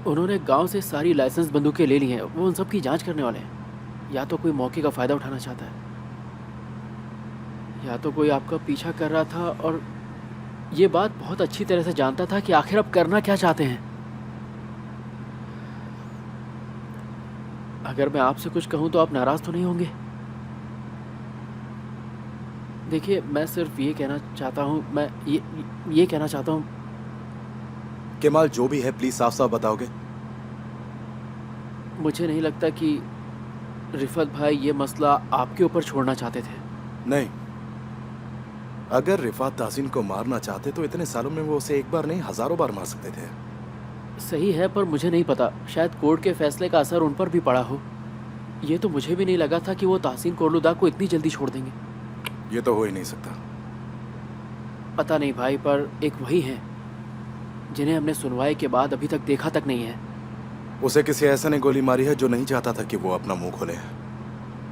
उन्होंने गांव से सारी लाइसेंस बंदूकें ले ली हैं। वो उन सब की जांच करने वाले हैं। या तो कोई मौके का फ़ायदा उठाना चाहता है, या तो कोई आपका पीछा कर रहा था और ये बात बहुत अच्छी तरह से जानता था कि आखिर आप करना क्या चाहते हैं। अगर मैं आपसे कुछ कहूं तो आप नाराज़ तो नहीं होंगे? देखिए, मैं सिर्फ ये कहना चाहता हूं, मैं ये कहना चाहता हूं। केमाल, जो भी है प्लीज साफ साफ बताओगे? मुझे नहीं लगता कि रिफत भाई ये मसला आपके ऊपर छोड़ना चाहते थे। नहीं, अगर रिफात तासीन को मारना चाहते तो इतने सालों में वो उसे एक बार नहीं हजारों बार मार सकते थे। सही है, पर मुझे नहीं पता, शायद कोर्ट के फैसले का असर उन पर भी पड़ा हो। ये तो मुझे भी नहीं लगा था कि वो ताहसीन कोरलुदा को इतनी जल्दी छोड़ देंगे। ये तो हो ही नहीं सकता। पता नहीं भाई, पर एक वही हैं जिन्हें हमने सुनवाई के बाद अभी तक देखा तक नहीं है। उसे किसी ऐसा ने गोली मारी है जो नहीं चाहता था कि वो अपना मुंह खोले।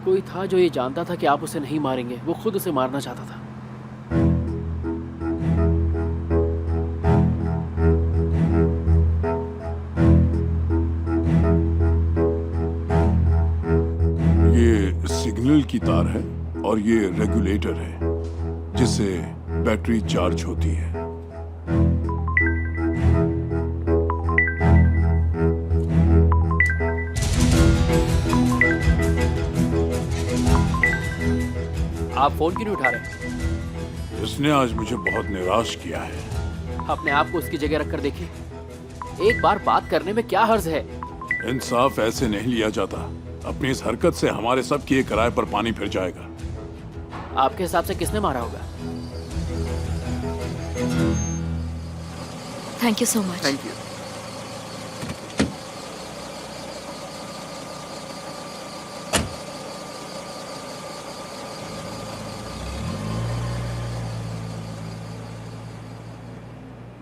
कोई था जो ये जानता था कि आप उसे नहीं मारेंगे, वो खुद उसे मारना चाहता था। ये सिग्नल की तार है और ये रेगुलेटर है जिससे बैटरी चार्ज होती है। आप फोन क्यों नहीं उठा रहे? इसने आज मुझे बहुत निराश किया है। अपने आप को उसकी जगह रखकर देखिए। एक बार बात करने में क्या हर्ज है? इंसाफ ऐसे नहीं लिया जाता। अपनी इस हरकत से हमारे सब की किराए पर पानी फिर जाएगा। आपके हिसाब से किसने मारा होगा? Thank you so much. Thank you.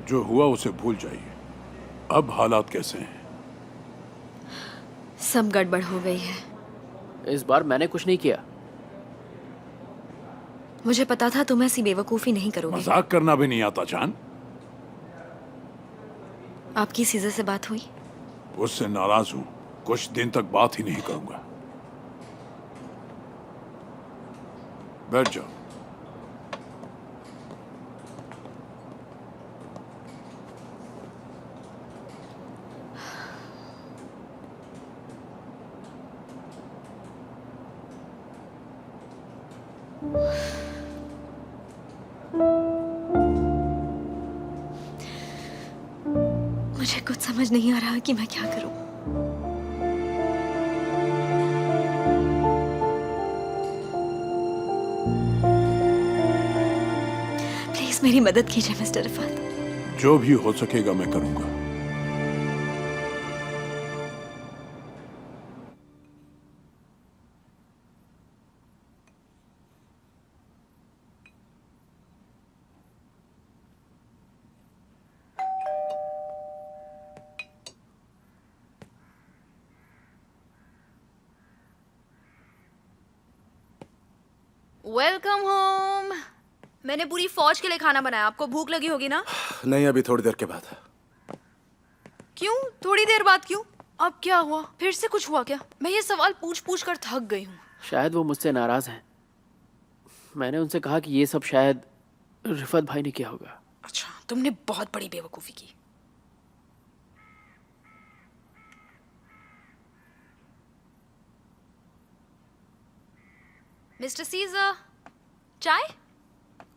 जो हुआ उसे भूल जाइए। अब हालात कैसे हैं? सब गड़बड़ हो गई है। इस बार मैंने कुछ नहीं किया। मुझे पता था तुम ऐसी बेवकूफी नहीं करोगे। मजाक करना भी नहीं आता जान। आपकी सीजर से बात हुई? उससे नाराज हूं। कुछ दिन तक बात ही नहीं करूंगा। बैठ जाओ। मुझे कुछ समझ नहीं आ रहा कि मैं क्या करूं। प्लीज मेरी मदद कीजिए मिस्टर रिफात। जो भी हो सकेगा मैं करूंगा। Welcome home. मैंने पूरी फौज के लिए खाना बनाया। आपको भूख लगी होगी ना? नहीं, अभी थोड़ी देर के बाद। क्यों थोड़ी देर बाद? क्यों? अब क्या हुआ? फिर से कुछ हुआ क्या? मैं ये सवाल पूछ पूछ कर थक गई हूँ। शायद वो मुझसे नाराज हैं। मैंने उनसे कहा कि ये सब शायद रिफत भाई ने किया होगा। अच्छा, तुमने बहुत बड़ी बेवकूफी की। मिस्टर सीजर, चाय?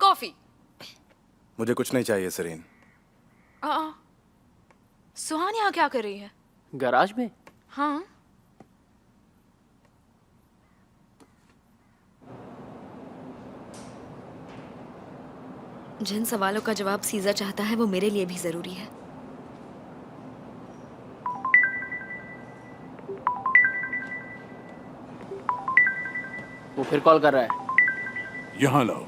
कॉफी? मुझे कुछ नहीं चाहिए सरीन। सुहान यहाँ क्या कर रही है? गराज में? हाँ। जिन सवालों का जवाब सीजर चाहता है वो मेरे लिए भी जरूरी है। वो फिर कॉल कर रहा है। यहां लाओ।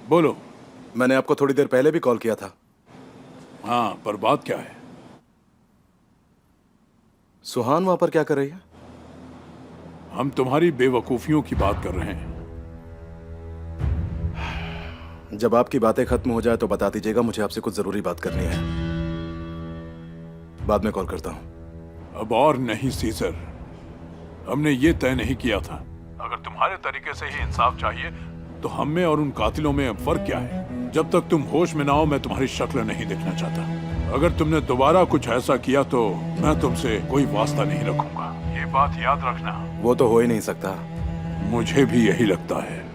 बोलो। मैंने आपको थोड़ी देर पहले भी कॉल किया था। हाँ, पर बात क्या है? सुहान वहां पर क्या कर रही है? हम तुम्हारी बेवकूफियों की बात कर रहे हैं। जब आपकी बातें खत्म हो जाए तो बता दीजिएगा, मुझे आपसे कुछ जरूरी बात करनी है। बाद में कॉल करता हूँ। अब और नहीं सीजर, हमने ये तय नहीं किया था। अगर तुम्हारे तरीके से ही इंसाफ चाहिए तो हम में और उन कातिलों में फर्क क्या है? जब तक तुम होश में ना हो मैं तुम्हारी शक्ल नहीं देखना चाहता। अगर तुमने दोबारा कुछ ऐसा किया तो मैं तुमसे कोई वास्ता नहीं रखूंगा, ये बात याद रखना। वो तो हो ही नहीं सकता। मुझे भी यही लगता है।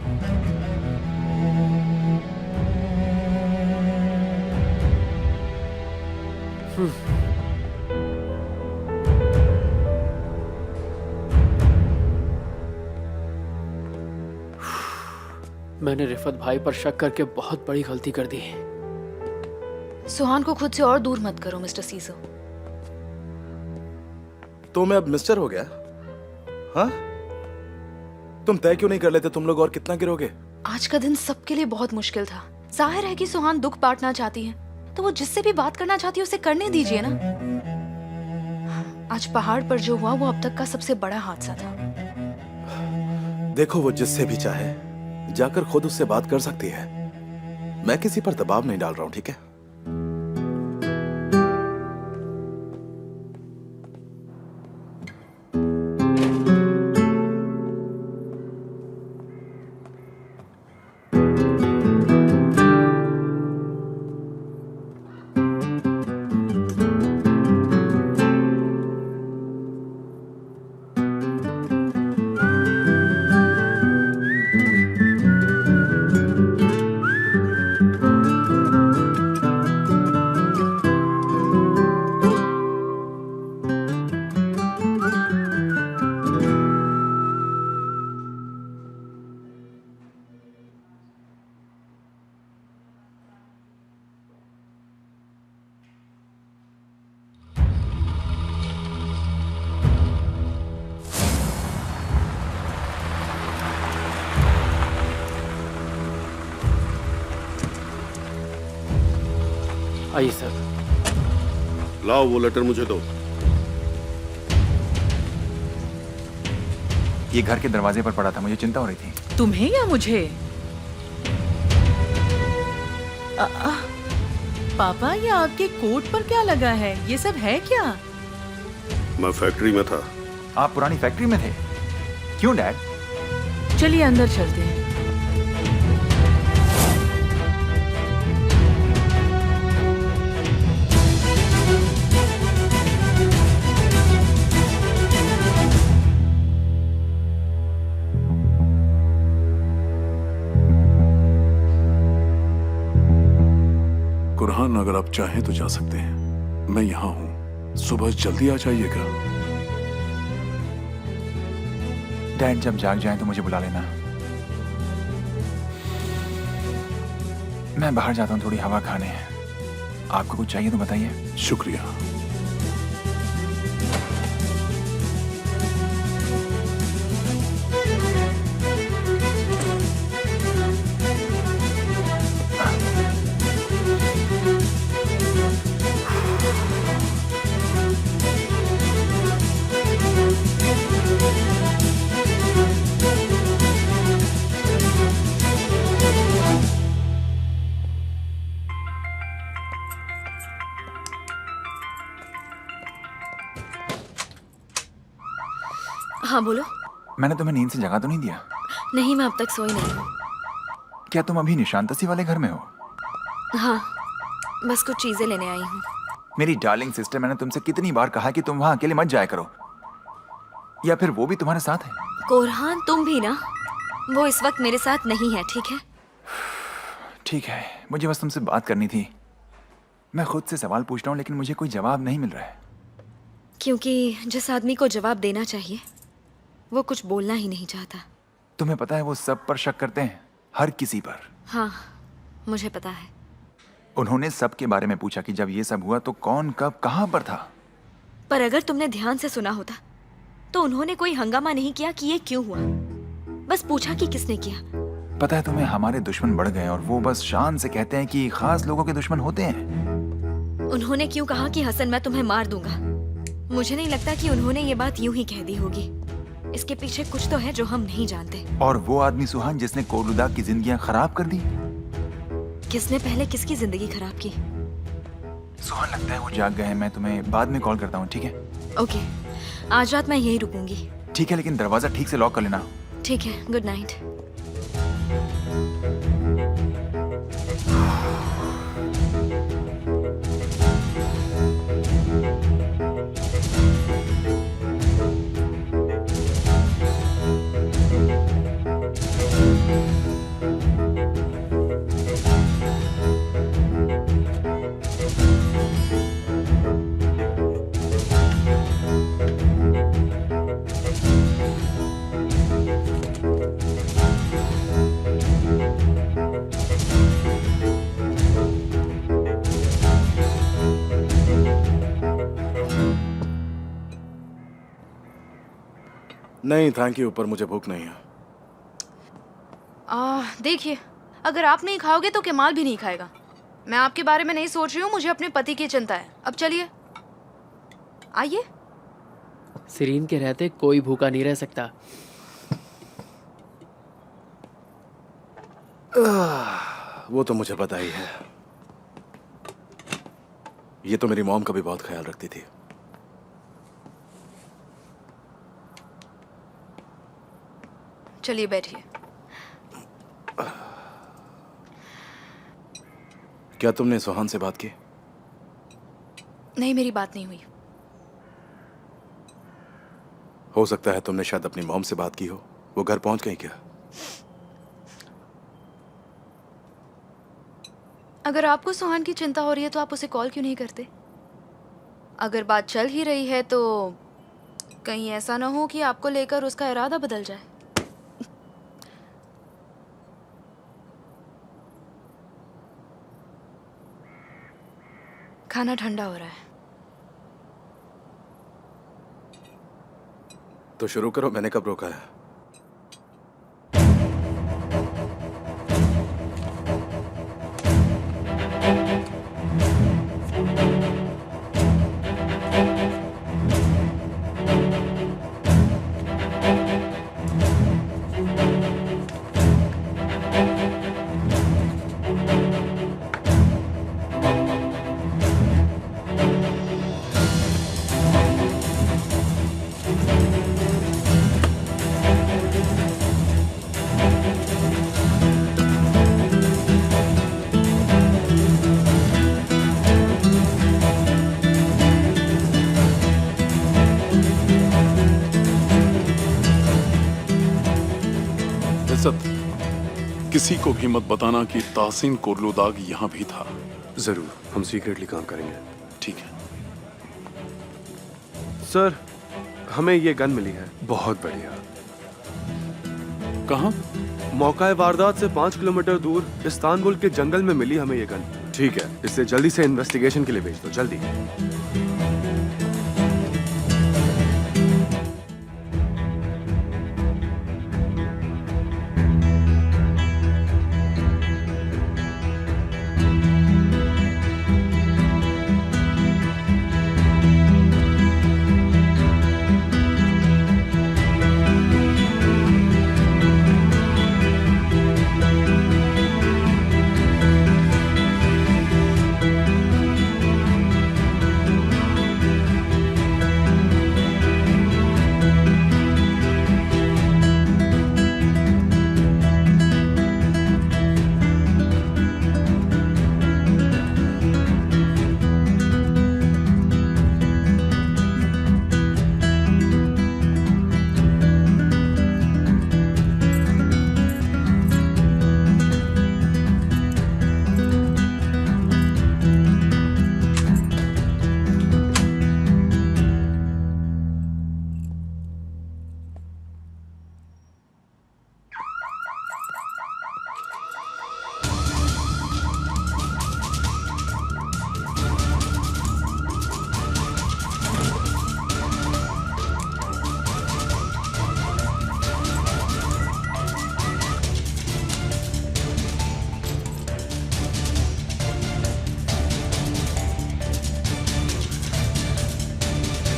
मैंने रिफत भाई पर शक करके बहुत बड़ी गलती कर दी। सुहान को खुद से और दूर मत करो मिस्टर सीजर। तो मैं अब मिस्टर हो गया? हाँ, तुम तय क्यों नहीं कर लेते तुम लोग और कितना गिरोगे? आज का दिन सबके लिए बहुत मुश्किल था। जाहिर है कि सुहान दुख बांटना चाहती है, तो वो जिससे भी बात करना चाहती है उसे करने दीजिए ना। आज पहाड़ पर जो हुआ वो अब तक का सबसे बड़ा हादसा था। देखो, वो जिससे भी चाहे जाकर खुद उससे बात कर सकती है। मैं किसी पर दबाव नहीं डाल रहा हूं, ठीक है? आइए सर। लाओ वो लेटर मुझे दो। ये घर के दरवाजे पर पड़ा था, मुझे चिंता हो रही थी। तुम्हें या मुझे? पापा, ये आपके कोट पर क्या लगा है? ये सब है क्या? मैं फैक्ट्री में था। आप पुरानी फैक्ट्री में थे? क्यों डैड? चलिए अंदर चलते हैं। कुरहान, अगर आप चाहें तो जा सकते हैं। मैं यहाँ हूँ, सुबह जल्दी आ जाइएगा। डैड जब जाग जाए तो मुझे बुला लेना। मैं बाहर जाता हूँ थोड़ी हवा खाने। आपको कुछ चाहिए तो बताइए। शुक्रिया। हाँ बोलो। मैंने तुम्हें नींद से जगा तो नहीं दिया? नहीं, मैं अब तक सोई नहीं हूँ। क्या तुम अभी निशांतसी वाले घर में हो? हाँ, बस कुछ चीजें लेने आई हूँ। मेरी डार्लिंग सिस्टर, मैंने तुमसे कितनी बार कहा कि तुम वहां अकेले मत जाया करो। या फिर वो भी तुम्हारे साथ है? कोरहान, तुम भी ना। वो इस वक्त मेरे साथ नहीं है, ठीक है? ठीक है, मुझे बस तुमसे बात करनी थी। मैं खुद से सवाल पूछ रहा हूँ लेकिन मुझे कोई जवाब नहीं मिल रहा है। क्योंकि जिस आदमी को जवाब देना चाहिए वो कुछ बोलना ही नहीं चाहता। तुम्हें पता है वो सब पर शक करते हैं, हर किसी पर। हाँ, मुझे पता है। उन्होंने सबके बारे में पूछा कि जब ये सब हुआ तो कौन कब कहाँ पर था। पर अगर तुमने ध्यान से सुना होता तो उन्होंने कोई हंगामा नहीं किया कि ये क्यों हुआ। बस पूछा कि किसने किया। पता है तुम्हें, हमारे दुश्मन बढ़ गए और वो बस शान से कहते हैं कि खास लोगों के दुश्मन होते हैं। उन्होंने क्यों कहा कि हसन मैं तुम्हें मार दूंगा? मुझे नहीं लगता कि उन्होंने ये बात यूं ही कह दी होगी। इसके पीछे कुछ तो है जो हम नहीं जानते। और वो आदमी सुहान जिसने कोलुदा की जिंदगियां खराब कर दी। किसने पहले किसकी जिंदगी खराब की? सुहान, लगता है वो जाग गए हैं। मैं तुम्हें बाद में कॉल करता हूँ, ठीक है? ओके, आज रात मैं यहीं रुकूंगी। ठीक है, लेकिन दरवाजा ठीक से लॉक कर लेना। ठीक है, गुड नाइट। नहीं थैंक यू, पर मुझे भूख नहीं है। देखिए, अगर आप नहीं खाओगे तो केमाल भी नहीं खाएगा। मैं आपके बारे में नहीं सोच रही हूँ, मुझे अपने पति की चिंता है। अब चलिए, आइए। सिरीन के रहते कोई भूखा नहीं रह सकता। वो तो मुझे पता ही है। ये तो मेरी मॉम का भी बहुत ख्याल रखती थी। चलिए बैठिए। क्या तुमने सुहान से बात की? नहीं, मेरी बात नहीं हुई। हो सकता है तुमने शायद अपनी मॉम से बात की हो। वो घर पहुंच गई क्या? अगर आपको सुहान की चिंता हो रही है तो आप उसे कॉल क्यों नहीं करते? अगर बात चल ही रही है तो कहीं ऐसा ना हो कि आपको लेकर उसका इरादा बदल जाए। खाना ठंडा हो रहा है। तो शुरू करो, मैंने कब रोका है? किसी को भी मत बताना कि ताहसीन कोरलुदाग यहाँ भी था। जरूर, हम सीक्रेटली काम करेंगे। ठीक है सर, हमें ये गन मिली है। बहुत बढ़िया। कहाँ? मौका वारदात से 5 किलोमीटर दूर इस्तांबुल के जंगल में मिली हमें ये गन। ठीक है, इसे जल्दी से इन्वेस्टिगेशन के लिए भेज दो, जल्दी।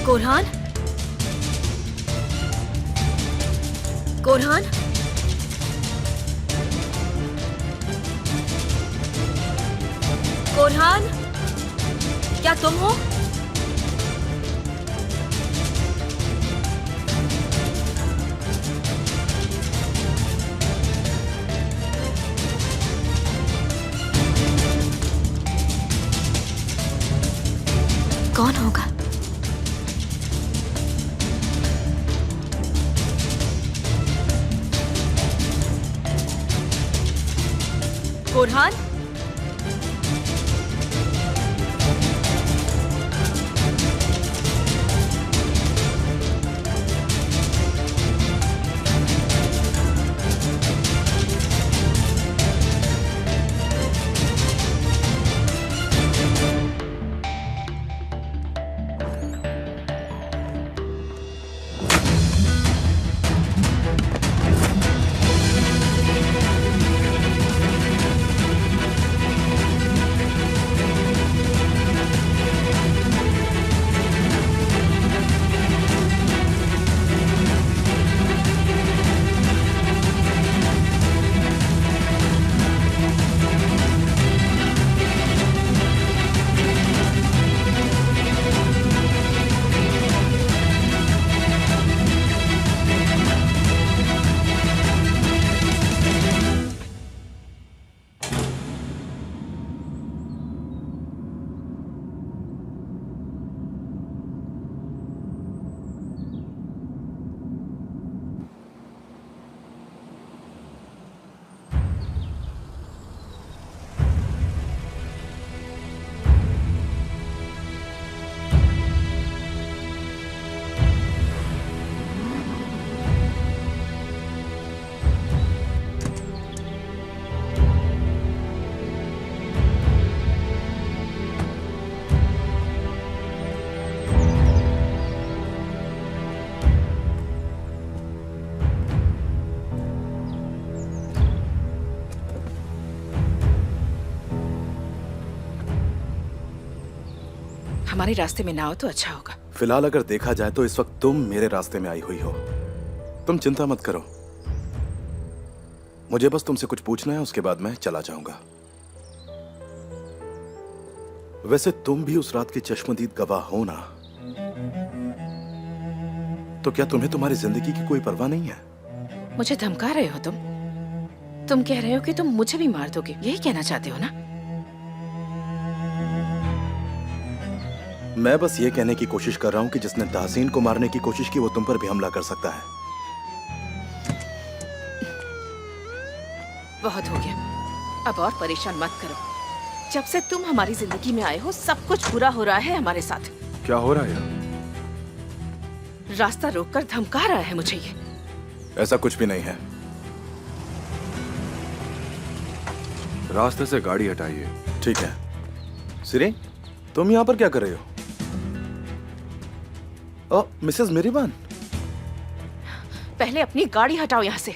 कोरहान? कोरहान? बुरहान, क्या तुम हो? कौन होगा? बुरहान, हमारे रास्ते में ना हो तो अच्छा होगा। फिलहाल अगर देखा जाए तो इस वक्त तुम मेरे रास्ते में आई हुई हो। तुम चिंता मत करो, मुझे बस तुमसे कुछ पूछना है, उसके बाद मैं चला जाऊंगा। वैसे तुम भी उस रात की चश्मदीद गवाह हो ना, तो क्या तुम्हें तुम्हारी जिंदगी की कोई परवाह नहीं है? मुझे धमका रहे हो तुम? तुम कह रहे हो कि तुम मुझे भी मार दोगे, यही कहना चाहते हो ना? मैं बस ये कहने की कोशिश कर रहा हूं कि जिसने तहसीन को मारने की कोशिश की वो तुम पर भी हमला कर सकता है। बहुत हो गया, अब और परेशान मत करो। जब से तुम हमारी जिंदगी में आए हो सब कुछ बुरा हो रहा है हमारे साथ। क्या हो रहा है यार? रास्ता रोककर धमका रहा है मुझे ये। ऐसा कुछ भी नहीं है। रास्ते से गाड़ी हटाइए। ठीक है। सिरी, तुम यहां पर क्या कर रहे हो? ओ, मिसेस मेरीबान। पहले अपनी गाड़ी हटाओ यहाँ से।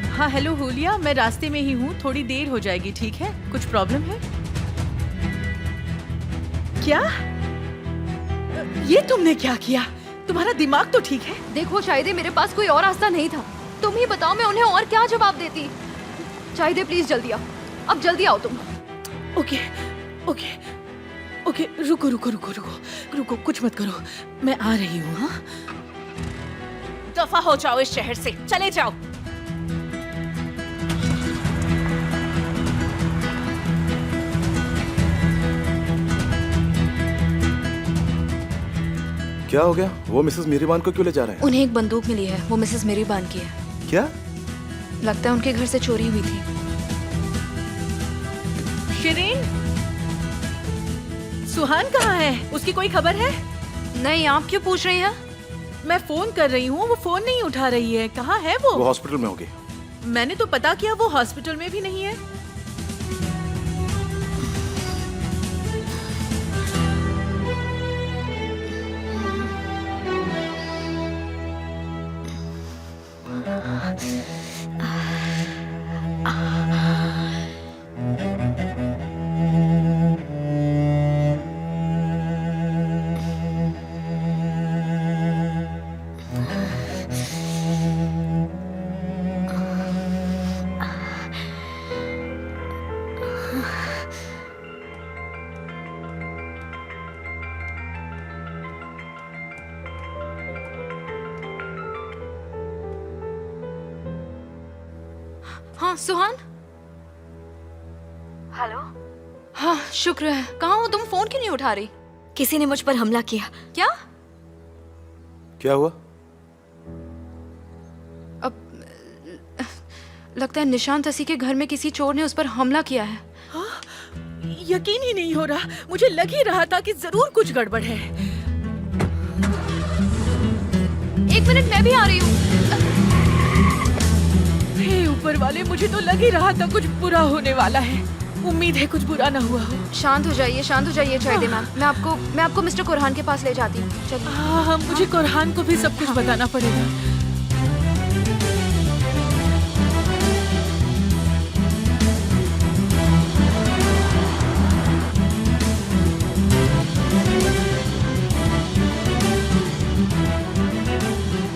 हाँ हेलो हुलिया, मैं रास्ते में ही हूँ, थोड़ी देर हो जाएगी, ठीक है? कुछ प्रॉब्लम है क्या? ये तुमने क्या किया? तुम्हारा दिमाग तो ठीक है? देखो शायदे, मेरे पास कोई और रास्ता नहीं था। तुम ही बताओ मैं उन्हें और क्या जवाब देती। शायदे प्लीज जल्दी आओ, अब जल्दी आओ तुम। ओके ओके ओके, रुको रुको रुको रुको रुको, कुछ मत करो, मैं आ रही हूँ। हाँ, दफा हो जाओ इस शहर से, चले जाओ। क्या हो गया? वो मिसेस मेरीबान को क्यों ले जा रहे हैं? उन्हें एक बंदूक मिली है, वो मिसेस मेरीबान की है। क्या? लगता है उनके घर से चोरी हुई थी। शिरीन, सुहान कहाँ है? उसकी कोई खबर है? नहीं, आप क्यों पूछ रही हैं? मैं फोन कर रही हूँ, वो फोन नहीं उठा रही है। कहाँ है वो? वो हॉस्पिटल में होगी। मैंने तो पता किया, वो हॉस्पिटल में भी नहीं है। हाँ सुहान। हेलो। हाँ शुक्र है। कहाँ हो तुम? फोन क्यों नहीं उठा रही? किसी ने मुझ पर हमला किया। क्या? क्या हुआ? अब लगता है निशांत हसी के घर में किसी चोर ने उस पर हमला किया है। यकीन ही नहीं हो रहा, मुझे लग ही रहा था कि जरूर कुछ गड़बड़ है। 1 मिनट, मैं भी आ रही हूँ। हे ऊपर वाले, मुझे तो लग ही रहा था कुछ बुरा होने वाला है। उम्मीद है कुछ बुरा ना हुआ हो। शांत हो जाइए, शांत हो जाइए चाय दे मैम। मैं आपको मिस्टर कुरहान के पास ले जाती हूँ। चलिए। हाँ, मुझे कुरहान को भी सब कुछ बताना पड़ेगा।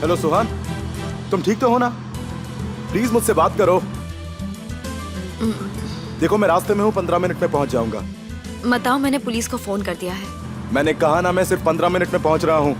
हेलो सुहान, तुम ठीक तो हो ना? प्लीज मुझसे बात करो। देखो मैं रास्ते में हूँ, 15 मिनट में पहुंच जाऊंगा। बताओ, मैंने पुलिस को फोन कर दिया है। मैंने कहा ना, मैं सिर्फ 15 मिनट में पहुंच रहा हूँ।